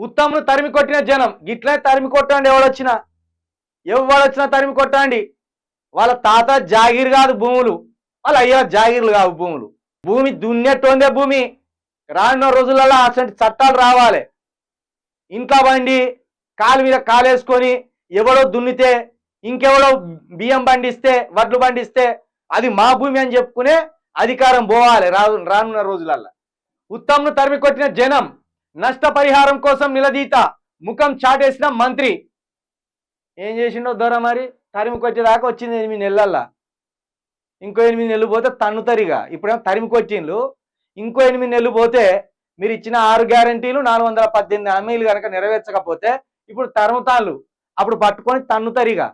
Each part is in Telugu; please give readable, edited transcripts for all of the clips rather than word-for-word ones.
ఉత్తమ్ను తరిమి కొట్టిన జనం గిట్లే తరిమి కొట్టండి. ఎవడొచ్చినా తరిమి కొట్టండి. వాళ్ళ తాత జాగీర్ కాదు భూములు, వాళ్ళ అయ్యా జాగీర్లు కావు భూములు. భూమి దున్నెట్టుందే భూమి. రానున్న రోజులలో అసలు చట్టాలు రావాలి. ఇంట్లో బండి కాలు మీద కాలేసుకొని ఎవడో దున్నితే, ఇంకెవడో బియ్యం పండిస్తే, వడ్లు పండిస్తే అది మా భూమి అని చెప్పుకునే అధికారం పోవాలి రానున్న రోజులలో. ఉత్తమ్ను తరిమి కొట్టిన జనం నష్టపరిహారం కోసం నిలదీత, ముఖం చాటేసిన మంత్రి. ఏం చేసిండో దొర మరి? తరిమి కొట్టేదాకా వచ్చింది 8 నెలల్లో. ఇంకో 8 నెలలు పోతే తన్నుతరిగా. ఇప్పుడేమో తరిమి కొట్టిండ్లు, ఇంకో 8 నెలలు పోతే మీరు ఇచ్చిన 6 గ్యారంటీలు 418 హామీలు కనుక నెరవేర్చకపోతే ఇప్పుడు తరుముతాళ్ళు. అప్పుడు పట్టుకొని తన్నుతరిగా.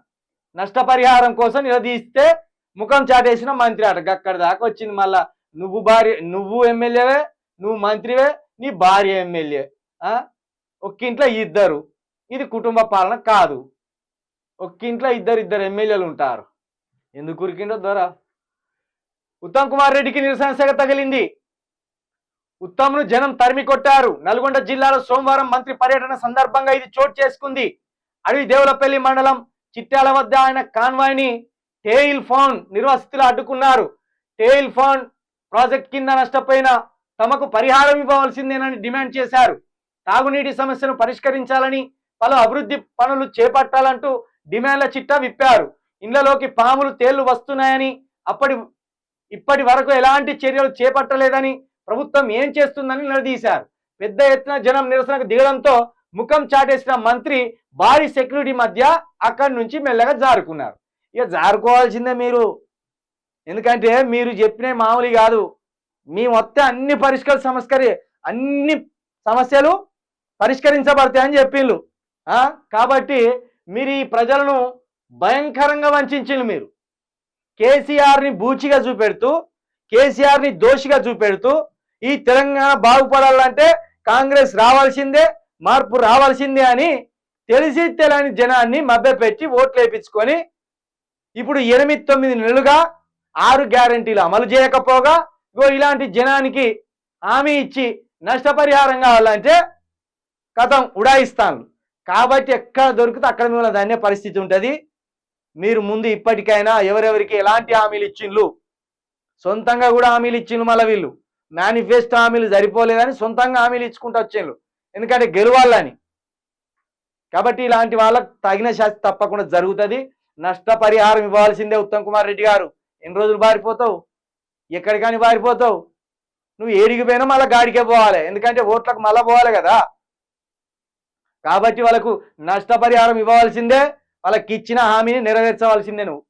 నష్టపరిహారం కోసం నిలదీస్తే ముఖం చాటేసిన మంత్రి అట. అక్కడి దాకా వచ్చింది. మళ్ళా నువ్వు ఎమ్మెల్యేవే, నువ్వు మంత్రివే, నీ భార్య ఎమ్మెల్యే. ఒక్కింట్లో ఇద్దరు. ఇది కుటుంబ పాలన కాదు. ఒక్కింట్లో ఇద్దరు ఎమ్మెల్యేలు ఉంటారు. ఎందుకు ఉరికిండో దొరా? ఉత్తమ్ కుమార్ రెడ్డికి నిరసన సెగ తగిలింది. ఉత్తమ్ను జనం తరిమి కొట్టారు. నల్గొండ జిల్లాలో సోమవారం మంత్రి పర్యటన సందర్భంగా ఇది చోటు చేసుకుంది. అడవి దేవులపల్లి మండలం చిట్యాల వద్ద ఆయన కాన్వాయ్ని టెయిల్ ఫౌండ్ నిర్వాసితులు అడ్డుకున్నారు. టెయిల్ ఫౌండ్ ప్రాజెక్ట్ కింద నష్టపోయిన తమకు పరిహారం ఇవ్వవలసిందేనని డిమాండ్ చేశారు. తాగునీటి సమస్యను పరిష్కరించాలని, పలు అభివృద్ధి పనులు చేపట్టాలంటూ డిమాండ్ల చిట్టా విప్పారు. ఇళ్లలోకి పాములు, తేళ్లు వస్తున్నాయని, ఇప్పటి వరకు ఎలాంటి చర్యలు చేపట్టలేదని, ప్రభుత్వం ఏం చేస్తుందని నిలదీశారు. పెద్ద ఎత్తున జనం నిరసనకు దిగడంతో ముఖం చాటేసిన మంత్రి భారీ సెక్యూరిటీ మధ్య అక్కడి నుంచి మెల్లగా జారుకున్నారు. ఇక జారుకోవాల్సిందే మీరు. ఎందుకంటే మీరు చెప్పిన మామూలు కాదు. మీ మొత్తం అన్ని సమస్యలు పరిష్కరించబడతాయని చెప్పిండ్రు. కాబట్టి మీరు ఈ ప్రజలను భయంకరంగా వంచిండ్రు. మీరు కేసీఆర్ని బూచిగా చూపెడుతూ, కేసీఆర్ని దోషిగా చూపెడుతూ, ఈ తెలంగాణ బాగుపడాలంటే కాంగ్రెస్ రావాల్సిందే, మార్పు రావాల్సిందే అని తెలిసి తెలియని జనాన్ని మభ్యపెట్టి ఓట్లు వేయించుకొని ఇప్పుడు 8-9 నెలలుగా 6 గ్యారంటీలు అమలు చేయకపోగా ఇలాంటి జనానికి హామీ ఇచ్చి నష్టపరిహారం కావాలంటే కథం ఉడాయిస్తాను. కాబట్టి ఎక్కడ దొరికితే అక్కడ మిమ్మల్ని దాన్నే పరిస్థితి ఉంటుంది. మీరు ముందు ఇప్పటికైనా ఎవరెవరికి ఎలాంటి హామీలు ఇచ్చిండ్రు, సొంతంగా కూడా హామీలు ఇచ్చిండ్రు. మళ్ళీ వీళ్ళు మేనిఫెస్టో హామీలు సరిపోలేదని సొంతంగా హామీలు ఇచ్చుకుంటూ వచ్చిండ్రు, ఎందుకంటే గెలవాలని. కాబట్టి ఇలాంటి వాళ్ళకు తగిన శాస్తి తప్పకుండా జరుగుతుంది. నష్టపరిహారం ఇవ్వాల్సిందే. ఉత్తమ్ కుమార్ రెడ్డి గారు ఎన్ని రోజులు బారిపోతావు? ఎక్కడికని బారిపోతావు? నువ్వు ఏడికి పోయినా మళ్ళీ గాడికే పోవాలి, ఎందుకంటే ఓట్లకు మళ్ళీ పోవాలి కదా. కాబట్టి వాళ్ళకు నష్టపరిహారం ఇవ్వవలసిందే, వాళ్ళకి ఇచ్చిన హామీని నెరవేర్చవలసిందే నువ్వు.